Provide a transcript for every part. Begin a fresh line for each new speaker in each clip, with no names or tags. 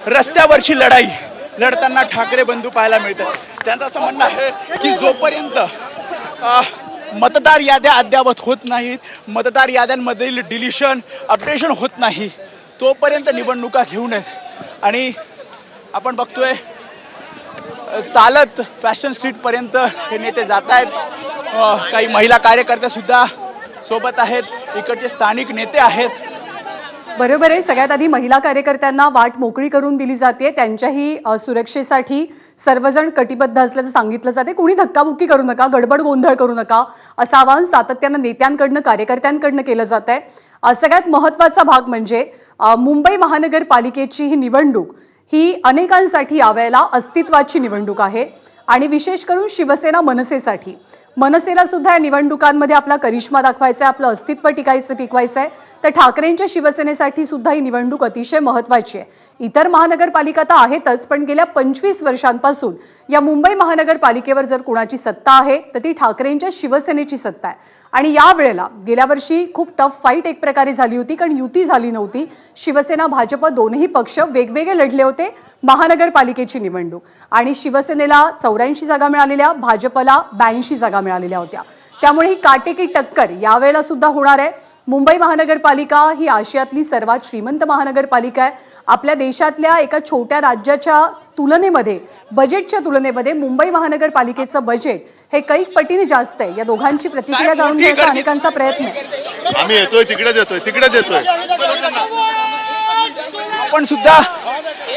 रस्त्यावरची लढाई लढताना ठाकरे बंधू पाहायला मिळतात। त्यांचं असं म्हणणं आहे की जोपर्यंत मतदार याद्या अद्यावत होत नाहीत, मतदार याद्यांमधील डिलिशन अपडेशन होत नाही, तोपर्यंत निवडणुका घेऊ नयेत। आणि आपण बघतोय चालत फॅशन स्ट्रीट पर्यंत हे नेते जात आहेत। काही महिला कार्यकर्त्या सुद्धा सोबत आहेत, इकडचे स्थानिक नेते आहेत।
बरोबर आहे। सगळ्यात आधी महिला कार्यकर्त्यांना वाट मोकळी करून दिली जाते, त्यांच्याही सुरक्षेसाठी सर्वजण कटिबद्ध असल्याचं सांगितलं जाते। कोणी धक्काबुक्की करू नका, गडबड गोंधळ करू नका असं आवाहन सातत्यानं नेत्यांकडनं कार्यकर्त्यांकडनं केलं जात आहे। सगळ्यात महत्त्वाचा भाग म्हणजे मुंबई महानगरपालिकेची ही निवडणूक ही अनेकांसाठी यावेळेला अस्तित्वाची निवडणूक आहे आणि विशेष करून शिवसेना मनसेसाठी। मनसेला सुद्धा या निवडणुकांमध्ये आपला करिश्मा दाखवायचा आहे, आपलं अस्तित्व टिकवायचं आहे। तर ठाकरेंच्या शिवसेनेसाठी सुद्धा ही निवडणूक अतिशय महत्त्वाची आहे। इतर महानगरपालिका तर आहेतच, पण गेल्या 25 वर्षांपासून या मुंबई महानगरपालिकेवर जर कुणाची सत्ता आहे तर ती ठाकरेंच्या शिवसेनेची सत्ता आहे। आणि या वेळेला गेल्या वर्षी खूप टफ फाईट एक प्रकारे झाली होती, कारण युती झाली नव्हती। शिवसेना भाजप दोन्ही पक्ष वेगवेगळे लढले होते महानगरपालिकेची निवडणूक, आणि शिवसेनेला 84 जागा मिळालेल्या, भाजपला 82 जागा मिळालेल्या होत्या। त्यामुळे ही काटेकी टक्कर यावेळेला सुद्धा होणार आहे। मुंबई महानगरपालिका ही आशियातली सर्वात श्रीमंत महानगरपालिका आहे। आपल्या देशातल्या एका छोट्या राज्याच्या तुलनेमध्ये, बजेटच्या तुलनेमध्ये मुंबई महानगरपालिकेचं बजेट हे कैक पटीने जास्त आहे। या दोघांची प्रतिक्रिया जाणून घेण्याचा अनेकांचा प्रयत्न आहे।
आम्ही येतोय तिकडेच येतोय
आपण सुद्धा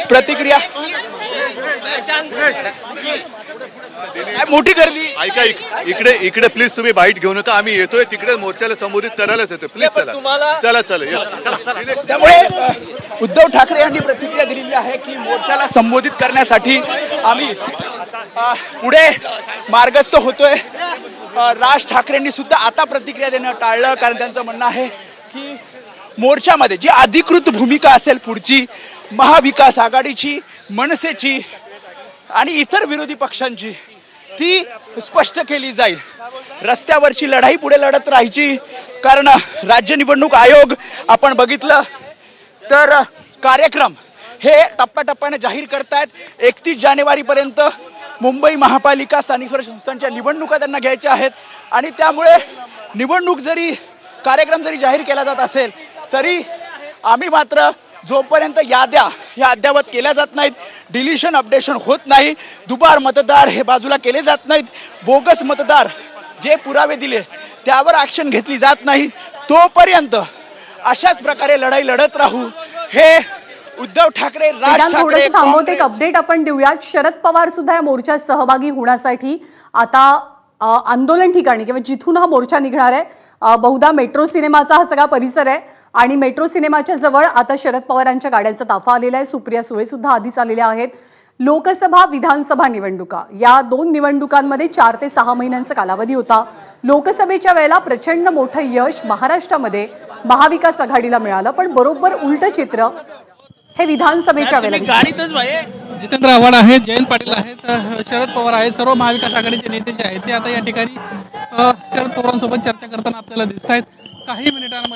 प्रतिक्रिया मोठी गर्दी
ऐका इकडे प्लीज तुम्ही बाईट घेऊ नका। आम्ही येतोय तिकडे मोर्चाला संबोधित करायलाच येतोय। प्लीज चला।
त्यामुळे उद्धव ठाकरे यांनी प्रतिक्रिया दिलेली आहे की मोर्चाला संबोधित करण्यासाठी आम्ही पुढे मार्गस्थ होतोय। राज ठाकरेंनी सुद्धा आता प्रतिक्रिया देणं टाळलं, कारण त्यांचं म्हणणं आहे की मोर्चामध्ये जी अधिकृत भूमिका असेल पुढची महाविकास आघाडीची, मनसेची आणि इतर विरोधी पक्षांची, ती स्पष्ट केली जाईल। रस्त्यावरची लढाई पुढे लढत राहायची, कारण राज्य निवडणूक आयोग आपण बघितलं तर कार्यक्रम हे टप्प्याटप्प्याने जाहीर करतायत। 31 जानेवारीपर्यंत मुंबई महापालिका स्थानिक स्वराज्य संस्थांच्या निवडणुका त्यांना घ्यायच्या आहेत, आणि त्यामुळे निवडणूक जरी कार्यक्रम जरी जाहीर केला जात असेल तरी आम्ही मात्र जोपर्यंत याद्या ह्या अद्यावत केल्या जात नाहीत, डिलिशन अपडेशन होत नाही, दुबार मतदार हे बाजूला केले जात नाहीत, बोगस मतदार जे पुरावे दिले त्यावर ऍक्शन घेतली जात नाही, तोपर्यंत अशाच प्रकारे लढाई लढत राहू। हे उद्धव ठाकरे, राज ठाकरे
थांबवते एक अपडेट आपण देऊयात। शरद पवार सुद्धा या मोर्चात सहभागी होण्यासाठी आता आंदोलन ठिकाणी किंवा जिथून हा मोर्चा निघणार आहे, बहुधा मेट्रो सिनेमाचा हा सगळा परिसर आहे, आणि मेट्रो सिनेमाच्या जवळ आता शरद पवारांच्या गाड्यांचा ताफा आलेला आहे। सुप्रिया सुळे सुद्धा आधीच आलेल्या आहेत। लोकसभा विधानसभा निवडणुका या दोन निवडणुकांमध्ये 4 ते 6 महिन्यांचा कालावधी होता। लोकसभेच्या वेळेला प्रचंड मोठं यश महाराष्ट्रामध्ये महाविकास आघाडीला मिळालं, पण बरोबर उलट चित्र हे विधानसभेच्या वेळेला।
जितेंद्र आव्हाड आहेत, जयंत पाटील आहेत, शरद पवार आहेत, सर्व महाविकास आघाडीचे नेते जे आहेत ते आता या ठिकाणी शरद पवारांसोबत चर्चा करताना आपल्याला दिसत आहेत। काही मिनिटांमध्ये